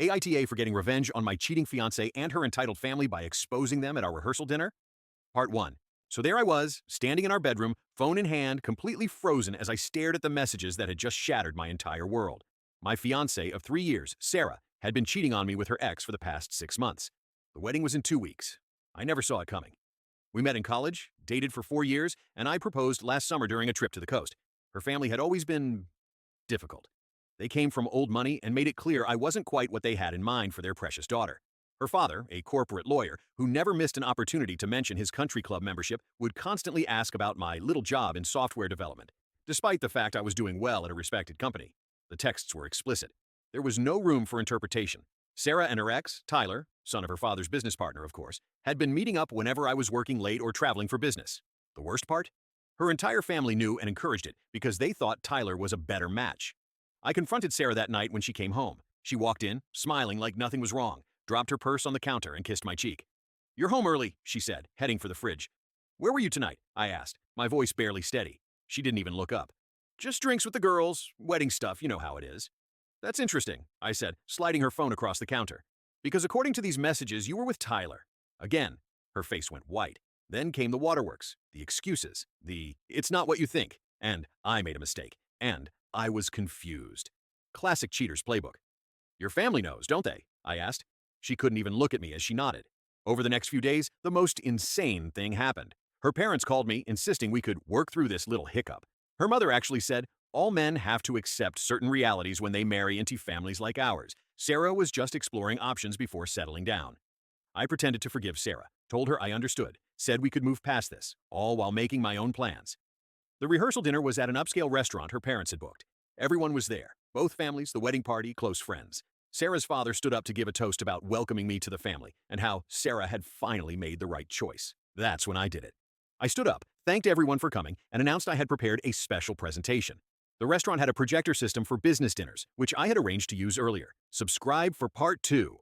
AITA for getting revenge on my cheating fiancé and her entitled family by exposing them at our rehearsal dinner? Part 1. So there I was, standing in our bedroom, phone in hand, completely frozen as I stared at the messages that had just shattered my entire world. My fiancé of 3 years, Sarah, had been cheating on me with her ex for the past 6 months. The wedding was in 2 weeks. I never saw it coming. We met in college, dated for 4 years, and I proposed last summer during a trip to the coast. Her family had always been difficult. They came from old money and made it clear I wasn't quite what they had in mind for their precious daughter. Her father, a corporate lawyer who never missed an opportunity to mention his country club membership, would constantly ask about my little job in software development, despite the fact I was doing well at a respected company. The texts were explicit. There was no room for interpretation. Sarah and her ex, Tyler, son of her father's business partner, of course, had been meeting up whenever I was working late or traveling for business. The worst part? Her entire family knew and encouraged it because they thought Tyler was a better match. I confronted Sarah that night when she came home. She walked in, smiling like nothing was wrong, dropped her purse on the counter and kissed my cheek. "You're home early," she said, heading for the fridge. "Where were you tonight?" I asked, my voice barely steady. She didn't even look up. "Just drinks with the girls, wedding stuff, you know how it is." "That's interesting," I said, sliding her phone across the counter. "Because according to these messages, you were with Tyler." Again, her face went white. Then came the waterworks, the excuses, the "it's not what you think," and "I made a mistake," and I was confused. Classic cheater's playbook. "Your family knows, don't they?" I asked. She couldn't even look at me as she nodded. Over the next few days, the most insane thing happened. Her parents called me, insisting we could work through this little hiccup. Her mother actually said, "All men have to accept certain realities when they marry into families like ours. Sarah was just exploring options before settling down." I pretended to forgive Sarah, told her I understood, said we could move past this, all while making my own plans. The rehearsal dinner was at an upscale restaurant her parents had booked. Everyone was there, both families, the wedding party, close friends. Sarah's father stood up to give a toast about welcoming me to the family and how Sarah had finally made the right choice. That's when I did it. I stood up, thanked everyone for coming, and announced I had prepared a special presentation. The restaurant had a projector system for business dinners, which I had arranged to use earlier. Subscribe for part 2.